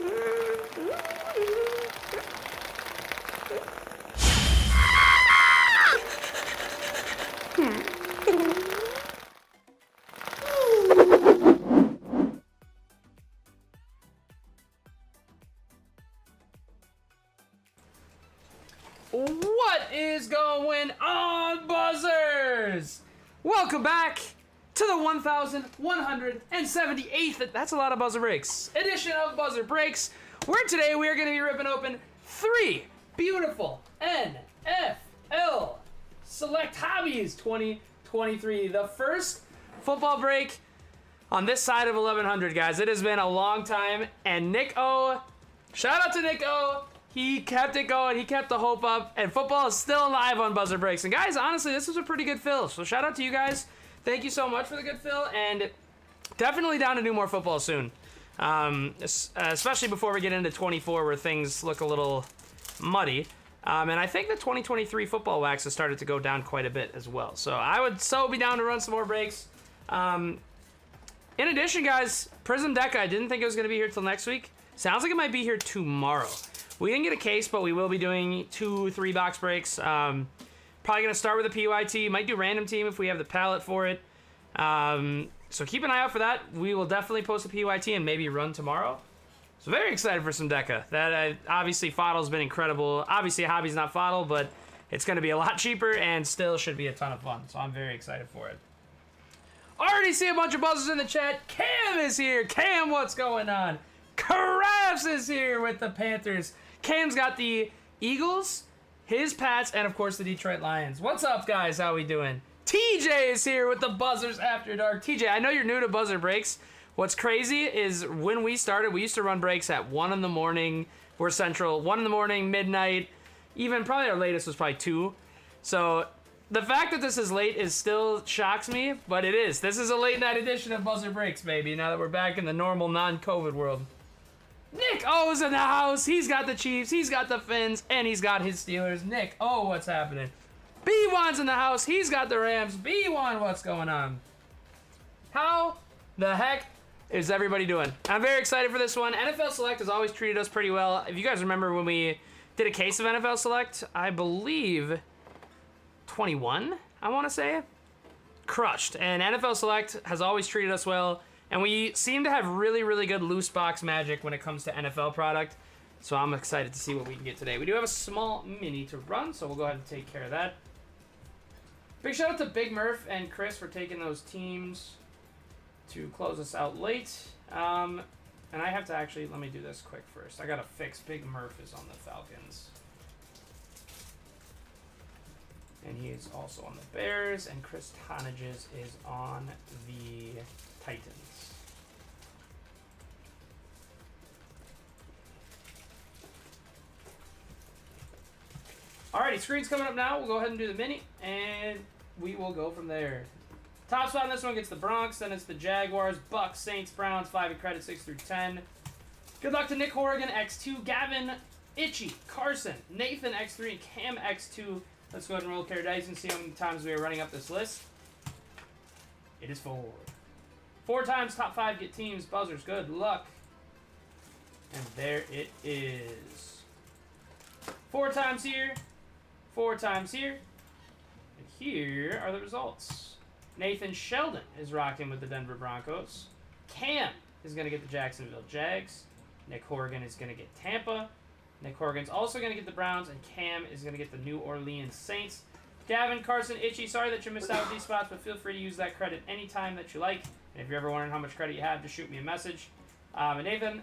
What is going on, buzzers? Welcome back to the 1178th, that's a lot of buzzer breaks, edition of Buzzer Breaks, where today we are going to be ripping open 3 beautiful NFL Select Hobbies 2023. The first football break on this side of 1100, guys. It has been a long time, and Nick O, shout out to Nick O. He kept it going. He kept the hope up, and football is still alive on Buzzer Breaks. And guys, honestly, this was a pretty good fill. So shout out to you guys. Thank you so much for the good fill, and definitely down to do more football soon. Especially before we get into 24, where things look a little muddy. And I think the 2023 football wax has started to go down quite a bit as well. So I would be down to run some more breaks. In addition, guys, Prism Deca, I didn't think it was going to be here till next week. Sounds like it might be here tomorrow. We didn't get a case, but we will be doing 2 3-box breaks. Probably going to start with a PYT. Might do random team if we have the palette for it. So keep an eye out for that. We will definitely post a PYT and maybe run tomorrow. So very excited for some Deca. That obviously Foddle's been incredible. Obviously Hobby's not Foddle, but it's going to be a lot cheaper and still should be a ton of fun. So I'm very excited for it. Already see a bunch of buzzers in the chat. Cam is here. Cam, what's going on? Crafts is here with the Panthers. Cam's got the Eagles, his Pats, and of course the Detroit Lions. What's up, guys? How we doing? TJ is here with the Buzzers After Dark. TJ, I know you're new to Buzzer Breaks. What's crazy is when we started, we used to run breaks at 1 in the morning. We're central. 1 in the morning, midnight. Even probably our latest was probably 2. So the fact that this is late is still shocks me, but it is. This is a late night edition of Buzzer Breaks, baby, now that we're back in the normal non-COVID world. Nick O's in the house. He's got the Chiefs, he's got the Finns, and he's got his Steelers. Nick O, what's happening? B1's in the house. He's got the Rams. B1, what's going on? How the heck is everybody doing? I'm very excited for this one. NFL Select has always treated us pretty well. If you guys remember when we did a case of NFL Select, I believe 21, I want to say, crushed. And NFL Select has always treated us well. And we seem to have really, really good loose box magic when it comes to NFL product. So I'm excited to see what we can get today. We do have a small mini to run, so we'll go ahead and take care of that. Big shout out to Big Murph and Chris for taking those teams to close us out late. And I have to actually, let me do this quick first. I got to fix Big Murph is on the Falcons. And he is also on the Bears. And Chris Tonages is on the Titans. Alrighty, screen's coming up now. We'll go ahead and do the mini, and we will go from there. Top spot on this one gets the Bronx, then it's the Jaguars, Bucks, Saints, Browns, 5 in credit, 6 through 10. Good luck to Nick Horrigan, X2, Gavin, Itchy, Carson, Nathan, X3, and Cam, X2. Let's go ahead and roll pair of dice and see how many times we are running up this list. It is 4. 4 times top 5 get teams, buzzers, good luck. And there it is. 4 times here. 4 times here. And here are the results. Nathan Sheldon is rocking with the Denver Broncos. Cam is going to get the Jacksonville Jags. Nick Horrigan is going to get Tampa. Nick Horrigan's also going to get the Browns. And Cam is going to get the New Orleans Saints. Gavin, Carson, Itchy, sorry that you missed out with these spots, but feel free to use that credit anytime that you like. And if you're ever wondering how much credit you have, just shoot me a message. And Nathan,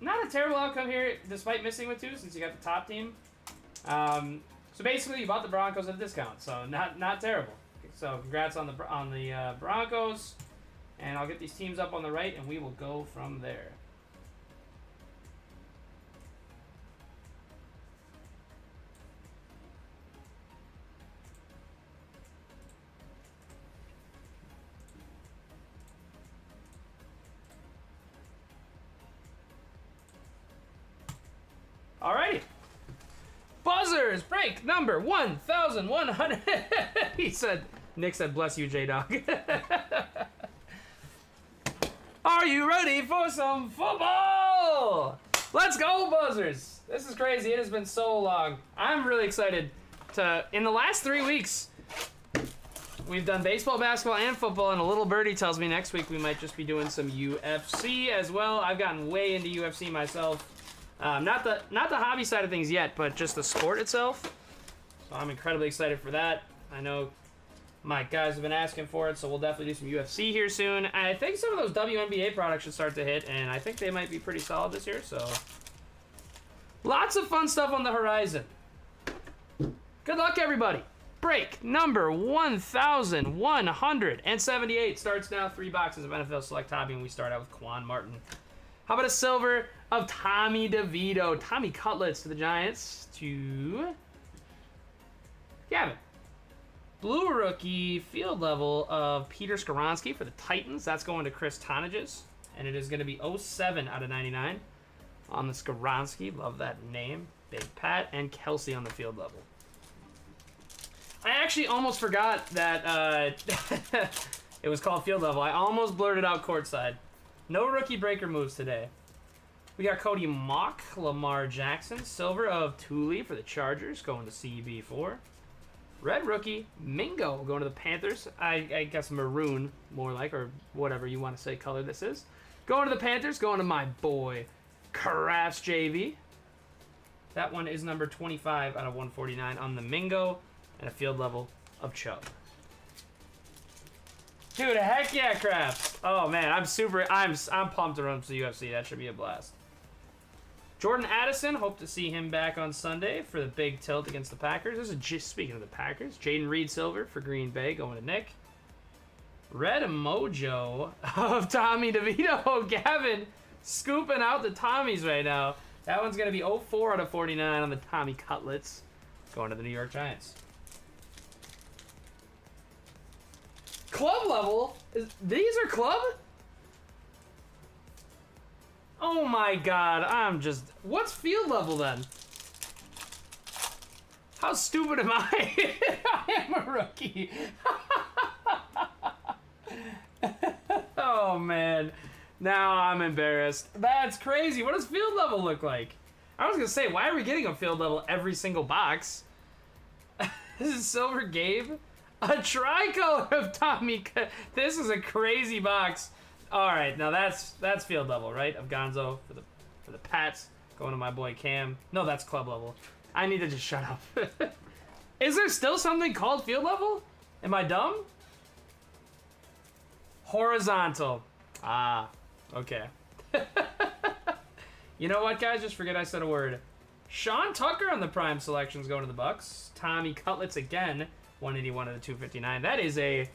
not a terrible outcome here, despite missing with 2, since you got the top team. So basically, you bought the Broncos at a discount, so not terrible. So congrats on the Broncos, and I'll get these teams up on the right, and we will go from there. Alrighty. Buzzers break number 1,100. Nick said, bless you, J-Dog. Are you ready for some football? Let's go, Buzzers! This is crazy. It has been so long. I'm really excited to... In the last 3 weeks, we've done baseball, basketball, and football, and a little birdie tells me next week we might just be doing some UFC as well. I've gotten way into UFC myself. Not the hobby side of things yet, but just the sport itself. So I'm incredibly excited for that. I know my guys have been asking for it, so we'll definitely do some UFC here soon. I think some of those WNBA products should start to hit, and I think they might be pretty solid this year, so... Lots of fun stuff on the horizon. Good luck, everybody. Break number 1,178 starts now. 3 boxes of NFL Select Hobby, and we start out with Quan Martin. How about a silver of Tommy DeVito? Tommy Cutlets to the Giants to Gavin. Blue rookie field level of Peter Skoronski for the Titans. That's going to Chris Tonages. And it is going to be 07 out of 99 on the Skoronski. Love that name. Big Pat and Kelsey on the field level. I actually almost forgot that it was called field level. I almost blurted out courtside. No rookie breaker moves today. We got Cody Mock, Lamar Jackson, silver of Thule for the Chargers, going to CB4. Red rookie, Mingo, going to the Panthers. I guess maroon, more like, or whatever you want to say color this is. Going to the Panthers, going to my boy, Crafts JV. That one is number 25 out of 149 on the Mingo, and a field level of Chubb. Dude, heck yeah, Crafts. Oh man, I'm pumped to run to the UFC. That should be a blast. Jordan Addison, hope to see him back on Sunday for the big tilt against the Packers. This is just speaking of the Packers. Jaden Reed silver for Green Bay, going to Nick. Red Mojo of Tommy DeVito. Gavin scooping out the Tommies right now. That one's going to be 04 out of 49 on the Tommy Cutlets, going to the New York Giants. Club level? These are club? Oh my god, what's field level then? How stupid am I? I am a rookie. Oh man, now I'm embarrassed. That's crazy. What does field level look like? I was gonna say, why are we getting a field level every single box? This is Silver Gabe. A tricolor of Tommy. This is a crazy box. All right, now that's field level, right? Of Gonzo for the Pats, going to my boy Cam. No, that's club level. I need to just shut up. Is there still something called field level? Am I dumb? Horizontal. Ah, okay. You know what, guys? Just forget I said a word. Sean Tucker on the prime selections going to the Bucks. Tommy Cutlets again, 181 of the 259. That is a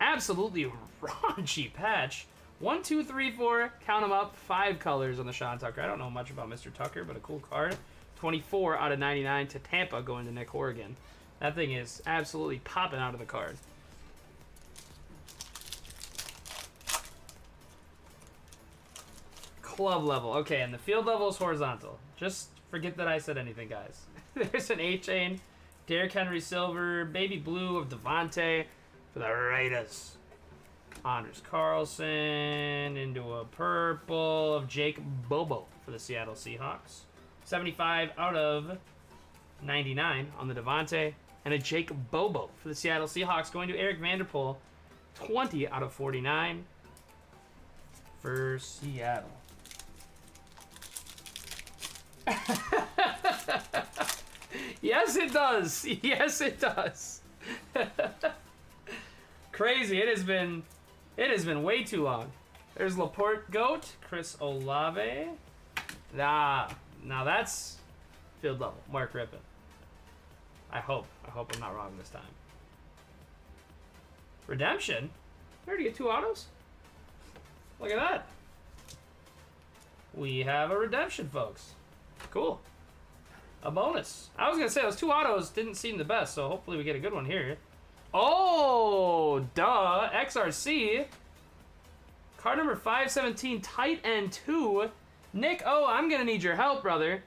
absolutely raunchy patch. 1, 2, 3, 4, count them up, 5 colors on the Sean Tucker. I don't know much about Mr. Tucker, but a cool card. 24 out of 99 to Tampa, going to Nick Horrigan. That thing is absolutely popping out of the card. Club level. Okay, and the field level is horizontal. Just forget that I said anything, guys. There's an A-Chain. Derrick Henry silver. Baby blue of Devontae for the Raiders. Anders Carlson into a purple of Jake Bobo for the Seattle Seahawks. 75 out of 99 on the Devontae. And a Jake Bobo for the Seattle Seahawks, going to Eric Vanderpool. 20 out of 49 for Seattle. Yes, it does. Yes, it does. Crazy. It has been way too long. There's Laporte Goat, Chris Olave. Now that's field level. Mark Rippon. I hope I'm not wrong this time. Redemption? I already get 2 autos? Look at that. We have a redemption, folks. Cool. A bonus. I was going to say those 2 autos didn't seem the best, so hopefully we get a good one here. Oh, duh. XRC. Card number 517, tight end 2. Nick, I'm going to need your help, brother.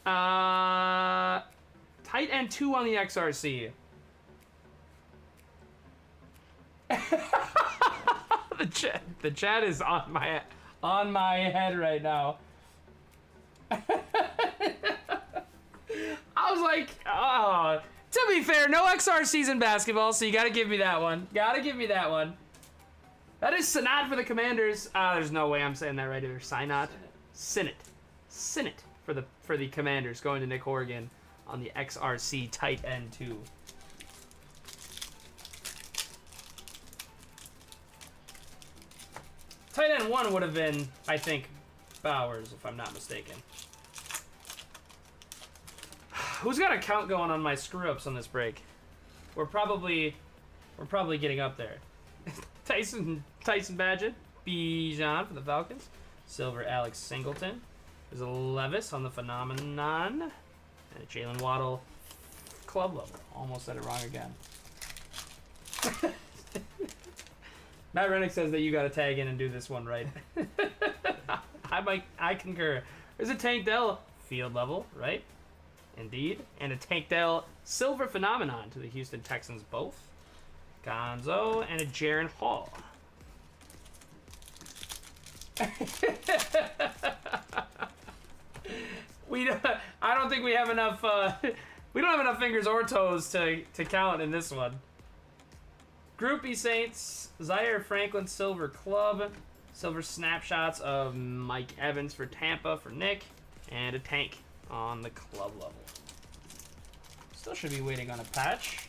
Tight end 2 on the XRC. The chat is on my head right now. I was like, oh. To be fair, no XR season basketball, so you gotta give me that one. Gotta give me that one. That is Sinat for the Commanders. There's no way I'm saying that right either. Sinat. Sinat for the Commanders, going to Nick Horrigan on the XRC tight end 2. Tight end 1 would have been, I think, Bowers, if I'm not mistaken. Who's got a count going on my screw-ups on this break? We're probably getting up there. Tyson Badgett, Bijan for the Falcons. Silver Alex Singleton. There's a Levis on the Phenomenon. And a Jalen Waddle club level. Almost said it wrong again. Matt Rennick says that you got to tag in and do this one right. I concur. There's a Tank Dell field level, right? Indeed. And a Tank Dell Silver Phenomenon to the Houston Texans both. Gonzo and a Jaron Hall. I don't think we have enough we don't have enough fingers or toes to count in this one. Groupie Saints, Zaire Franklin Silver Club, silver snapshots of Mike Evans for Tampa for Nick, and a Tank on the club level. Still should be waiting on a patch.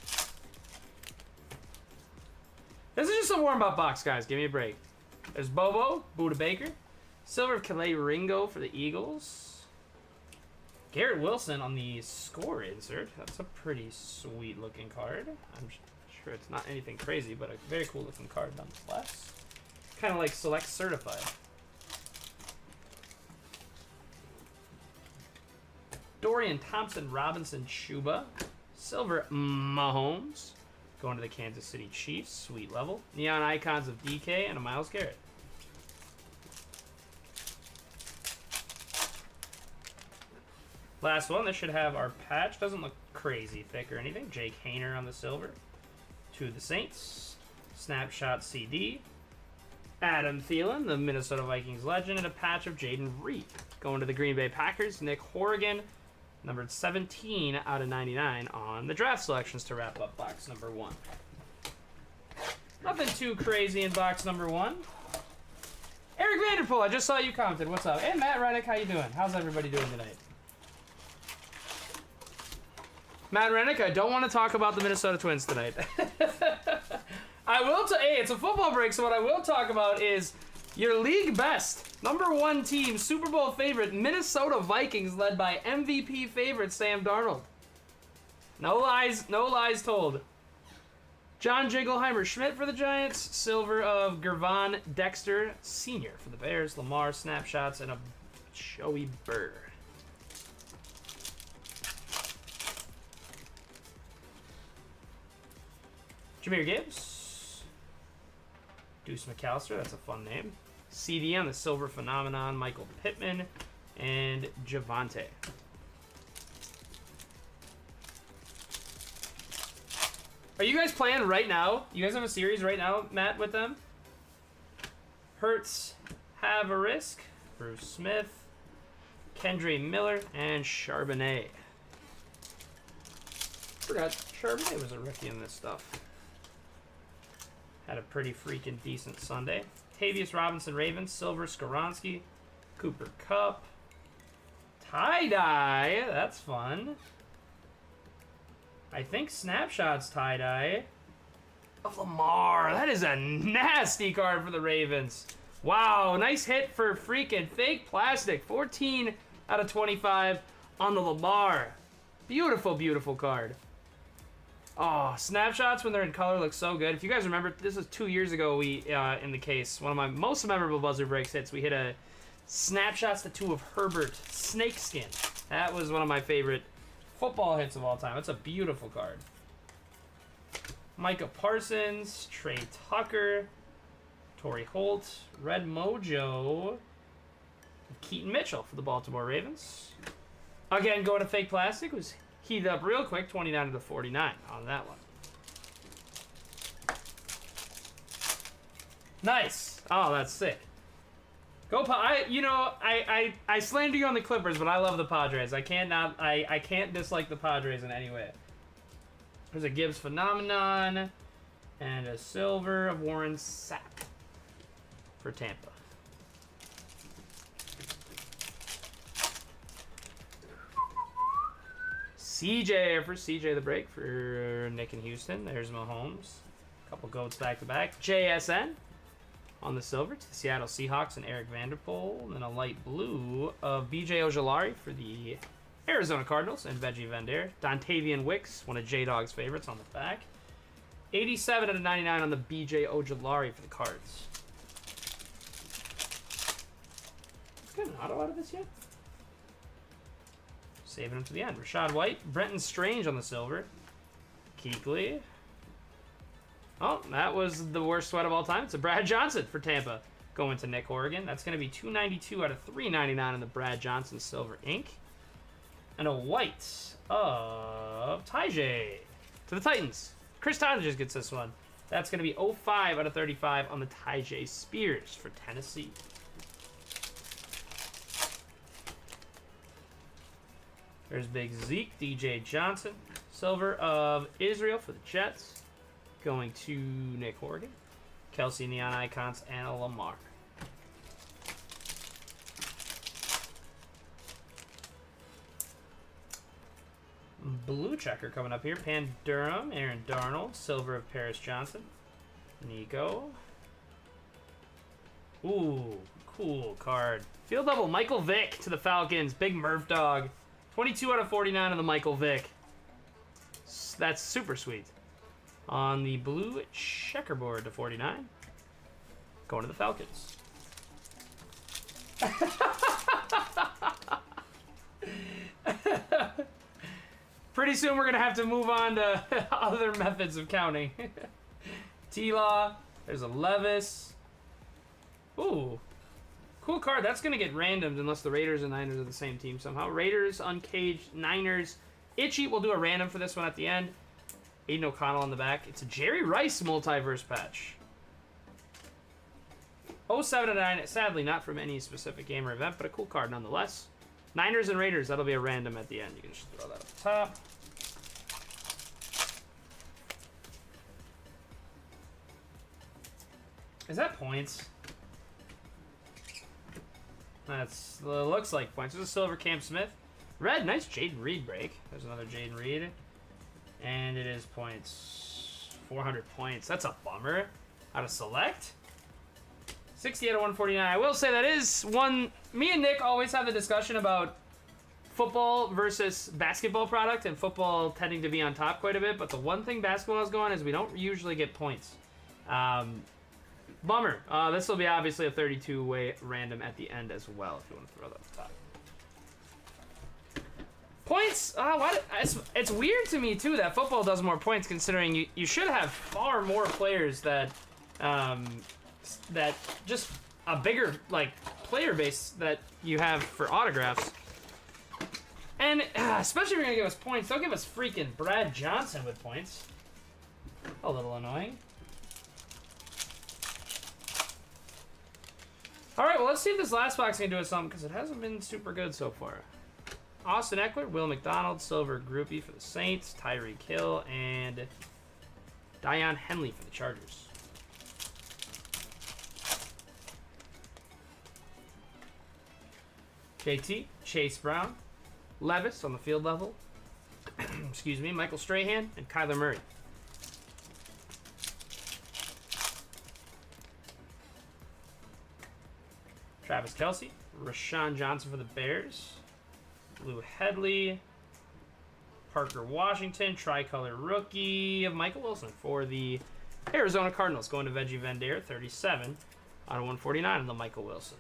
This is just a warm-up box, guys. Give me a break. There's Bobo, Buda Baker, silver Calais Ringo for the Eagles, Garrett Wilson on the score insert. That's a pretty sweet-looking card. I'm sure it's not anything crazy, but a very cool-looking card nonetheless. Kind of like Select Certified. Dorian Thompson Robinson Chuba, silver Mahomes, going to the Kansas City Chiefs, sweet level. Neon Icons of DK and a Myles Garrett. Last one, this should have our patch. Doesn't look crazy thick or anything. Jake Hayner on the silver. To the Saints. Snapshot CD. Adam Thielen, the Minnesota Vikings legend, and a patch of Jaden Reed. Going to the Green Bay Packers, Nick Horrigan, numbered 17 out of 99 on the draft selections to wrap up box number 1. Nothing too crazy in box number 1. Eric Vanderpool, I just saw you commented. What's up? Hey, Matt Rennick, how you doing? How's everybody doing tonight? Matt Rennick, I don't want to talk about the Minnesota Twins tonight. I will hey, it's a football break, so what I will talk about is your league best, #1 team, Super Bowl favorite, Minnesota Vikings, led by MVP favorite Sam Darnold. No lies told. John Jingleheimer Schmidt for the Giants, silver of Gervon Dexter Sr. for the Bears, Lamar snapshots, and a Joey Burr. Jahmyr Gibbs, Deuce McAllister, that's a fun name. CD on the Silver Phenomenon, Michael Pittman, and Javante. Are you guys playing right now? You guys have a series right now, Matt, with them? Hurts, have a risk. Bruce Smith, Kendre Miller, and Charbonnet. Forgot Charbonnet was a rookie in this stuff. Had a pretty freaking decent Sunday. Tavius Robinson Ravens, silver Skoronski, Cooper Kupp, tie-dye, that's fun. I think snapshots tie-dye of Lamar. That is a nasty card for the Ravens. Wow, nice hit for freaking fake plastic. 14 out of 25 on the Lamar. Beautiful, beautiful card. Oh, snapshots when they're in color look so good. If you guys remember, this was 2 years ago. We in the case, one of my most memorable buzzer breaks hits. We hit a snapshots to 2 of Herbert Snakeskin. That was one of my favorite football hits of all time. It's a beautiful card. Micah Parsons, Trey Tucker, Torrey Holt, Red Mojo, Keaton Mitchell for the Baltimore Ravens. Again, going to fake plastic was heated up real quick, 29 to 49 on that one. Nice. Oh, that's sick. I slander you on the Clippers, but I love the Padres. I can't dislike the Padres in any way. There's a Gibbs phenomenon and a silver of Warren Sapp for Tampa. CJ the break for Nick in Houston. There's Mahomes. A couple goats back to back. JSN on the silver to the Seattle Seahawks and Eric Vanderpool. And then a light blue of BJ Ojolari for the Arizona Cardinals and Veggie Vendor. Dontavian Wicks, one of J-Dog's favorites on the back. 87 out of 99 on the BJ Ojolari for the Cards. Got an auto out of this yet? Saving him to the end. Rashad White. Brenton Strange on the silver. Kuechly. Oh, that was the worst sweat of all time. It's a Brad Johnson for Tampa. Going to Nick Horrigan. That's going to be 292 out of 399 in the Brad Johnson Silver Ink. And a white of Tyjae to the Titans. Chris Tyler just gets this one. That's going to be 05 out of 35 on the Tyjae Spears for Tennessee. There's Big Zeke, DJ Johnson. Silver of Israel for the Jets. Going to Nick Horgan. Kelsey Neon Icons and a Lamar. Blue checker coming up here. Pan Durham, Aaron Darnold. Silver of Paris Johnson. Nico. Ooh, cool card. Field double, Michael Vick to the Falcons. Big Murph dog. 22 out of 49 on the Michael Vick. That's super sweet. On the blue checkerboard to 49. Going to the Falcons. Pretty soon we're going to have to move on to other methods of counting. T-Law. There's a Levis. Ooh. Cool card. That's going to get randomed unless the Raiders and Niners are the same team somehow. Raiders, Uncaged, Niners. Itchy, we'll do a random for this one at the end. Aiden O'Connell on the back. It's a Jerry Rice multiverse patch. 07 to 9. Sadly, not from any specific game or event, but a cool card nonetheless. Niners and Raiders. That'll be a random at the end. You can just throw that up the top. Is that points? That's looks like points. There's a silver Cam Smith. Red, nice Jaden Reed break. There's another Jaden Reed. And it is points. 400 points. That's a bummer. Out of select. 60 out of 149. I will say that is one. Me and Nick always have the discussion about football versus basketball product, and football tending to be on top quite a bit. But the one thing basketball is going is we don't usually get points. Bummer. This will be obviously a 32-way random at the end as well, if you want to throw that up top. Points? It's weird to me, too, that football does more points, considering you should have far more players that just a bigger, player base that you have for autographs. And especially if you're going to give us points, don't give us freaking Brad Johnson with points. A little annoying. Alright, well, let's see if this last box can do us something, because it hasn't been super good so far. Austin Eckler, Will McDonald, silver groupie for the Saints, Tyreek Hill, and Dion Henley for the Chargers. JT, Chase Brown, Levis on the field level, excuse me, Michael Strahan, and Kyler Murray. Travis Kelce, Rashawn Johnson for the Bears, Lou Headley, Parker Washington, tricolor rookie of Michael Wilson for the Arizona Cardinals, going to Veggie Vendor, 37 out of 149 on the Michael Wilson.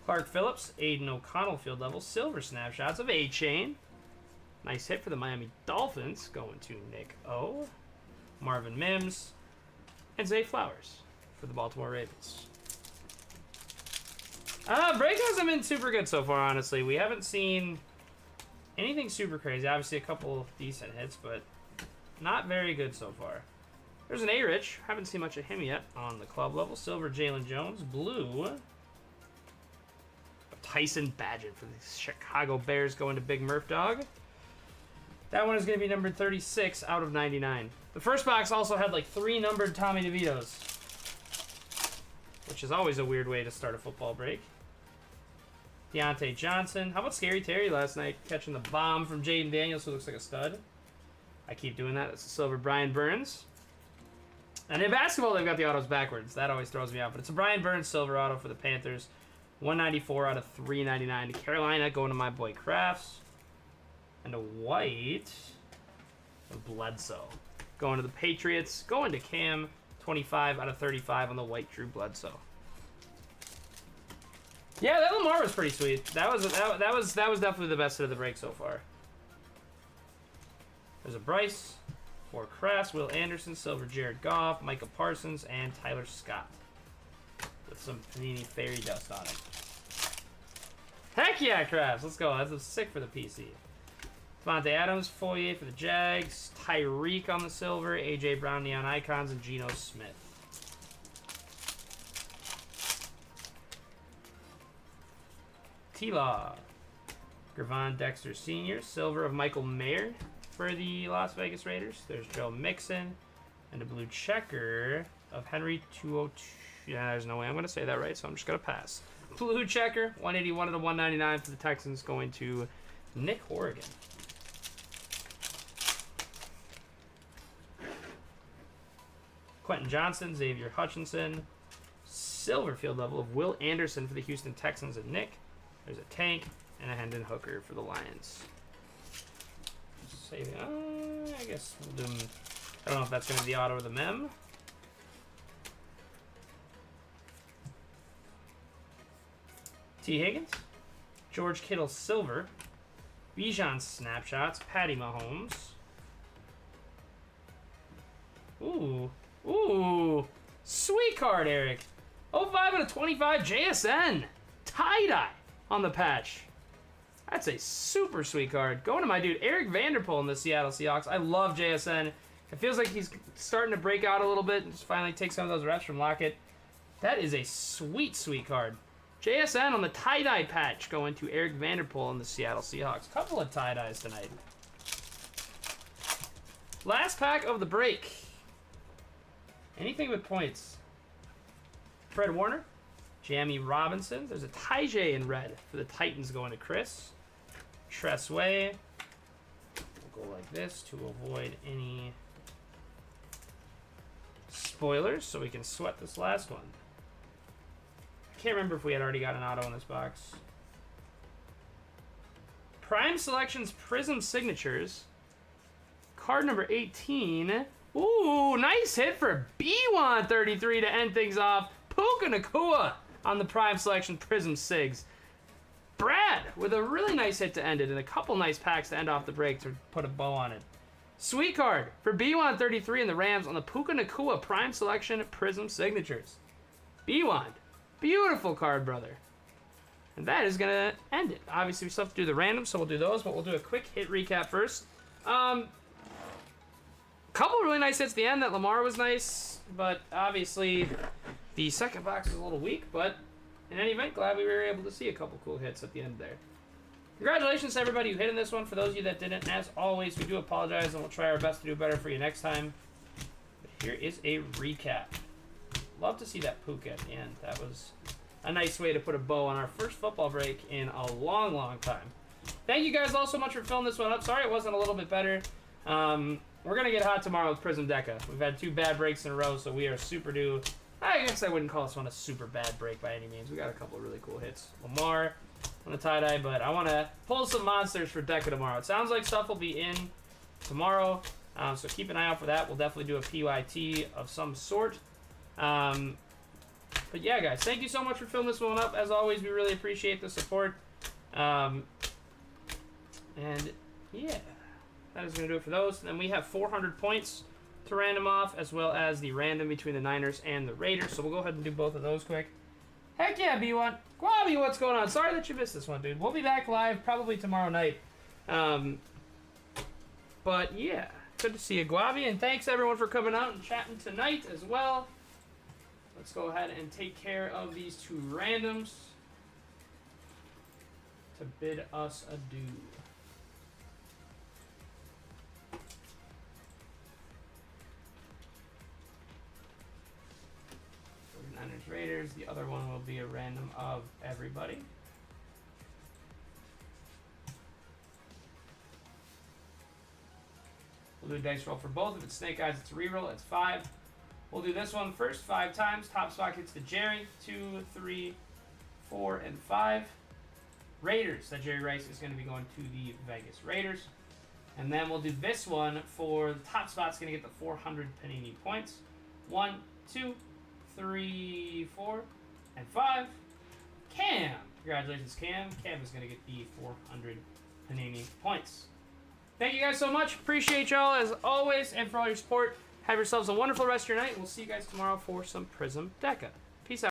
Clark Phillips, Aiden O'Connell field level, silver snapshots of A-Chain. Nice hit for the Miami Dolphins, going to Nick O. Marvin Mims, and Zay Flowers for the Baltimore Ravens. Break hasn't been super good so far, honestly. We haven't seen anything super crazy. Obviously, a couple decent hits, but not very good so far. There's an A-Rich. Haven't seen much of him yet on the club level. Silver, Jalen Jones. Blue, Tyson Badgett for the Chicago Bears going to Big Murph Dog. That one is going to be numbered 36 out of 99. The first box also had like 3 numbered Tommy DeVitos, which is always a weird way to start a football break. Deontay Johnson. How about Scary Terry last night catching the bomb from Jaden Daniels, who looks like a stud? I keep doing that. It's a silver Brian Burns. And in basketball, they've got the autos backwards. That always throws me out. But it's a Brian Burns silver auto for the Panthers. 194 out of 399 to Carolina, going to my boy Crafts. And a white of Bledsoe. Going to the Patriots. Going to Cam. 25 out of 35 on the white Drew Bledsoe. Yeah, that Lamar was pretty sweet. That was definitely the best hit of the break so far. There's a Bryce. For Crafts, Will Anderson, silver Jared Goff, Micah Parsons, and Tyler Scott. With some Panini Fairy Dust on it. Heck yeah, Crafts. Let's go. That's sick for the PC. Devontae Adams, Foyer for the Jags. Tyreek on the silver. A.J. Brown, Neon Icons, and Geno Smith. T-Law. Gervon Dexter Sr., silver of Michael Mayer for the Las Vegas Raiders. There's Joe Mixon. And a blue checker of Henry 202. Yeah, there's no way I'm going to say that right, so I'm just going to pass. Blue checker, 181 out of 199 for the Texans, going to Nick Horrigan. Quentin Johnson, Xavier Hutchinson. Silver field level of Will Anderson for the Houston Texans and Nick. There's a Tank and a Hendon Hooker for the Lions. I guess we'll do. I don't know if that's going to be the auto or the mem. T. Higgins, George Kittle silver, Bijan snapshots, Patty Mahomes. Ooh, sweet card, Eric. 05 out of 25, JSN, tie-dye on the patch. That's a super sweet card. Going to my dude, Eric Vanderpool in the Seattle Seahawks. I love JSN. It feels like he's starting to break out a little bit and just finally take some of those reps from Lockett. That is a sweet, sweet card. JSN on the tie-dye patch going to Eric Vanderpool in the Seattle Seahawks. Couple of tie-dyes tonight. Last pack of the break. Anything with points. Fred Warner. Jamie Robinson. There's a Tyjae in red for the Titans going to Chris. Tressway. We'll go like this to avoid any spoilers so we can sweat this last one. I can't remember if we had already got an auto in this box. Prime Selections Prism Signatures. Card number 18. Ooh, nice hit for B133 to end things off. Puka Nacua on the Prime Selection Prism Sigs. Brad with a really nice hit to end it and a couple nice packs to end off the break to put a bow on it. Sweet card for B133 and the Rams on the Puka Nacua Prime Selection Prism Signatures. B1. Beautiful card, brother. And that is going to end it. Obviously, we still have to do the random, so we'll do those, but we'll do a quick hit recap first. Couple really nice hits at the end. That Lamar was nice, but obviously the second box was a little weak, but in any event, glad we were able to see a couple cool hits at the end there. Congratulations to everybody who hit in this one. For those of you that didn't, as always, we do apologize, and we'll try our best to do better for you next time. But here is a recap. Love to see that Puka at the end. That was a nice way to put a bow on our first football break in a long, long time. Thank you guys all so much for filling this one up. Sorry it wasn't a little bit better. We're going to get hot tomorrow with Prism Deca. We've had 2 bad breaks in a row, so we are super due. I guess I wouldn't call this one a super bad break by any means. We got a couple of really cool hits. Lamar on the tie-dye, but I want to pull some monsters for Deca tomorrow. It sounds like stuff will be in tomorrow, so keep an eye out for that. We'll definitely do a PYT of some sort. But yeah, guys, thank you so much for filling this one up. As always, we really appreciate the support. And yeah, that is going to do it for those. And then we have 400 points to random off, as well as the random between the Niners and the Raiders. So we'll go ahead and do both of those quick. Heck yeah, B1. Quabi, what's going on? Sorry that you missed this one, dude. We'll be back live probably tomorrow night. But yeah, Good to see you, Guavi, and thanks everyone for coming out and chatting tonight as well. Let's go ahead and take care of these two randoms to bid us adieu. 49ers Raiders. The other one will be a random of everybody. We'll do a dice roll for both. If it's snake eyes, it's a reroll. It's 5. We'll do this one first 5 times. Top spot gets to Jerry. 2, 3, 4, and 5. Raiders. That Jerry Rice is going to be going to the Vegas Raiders. And then we'll do this one for the top spot's going to get the 400 Panini points. 1, 2, 3, 4, and 5. Cam. Congratulations, Cam. Cam is going to get the 400 Panini points. Thank you guys so much. Appreciate y'all as always and for all your support. Have yourselves a wonderful rest of your night. We'll see you guys tomorrow for some Prism Deca.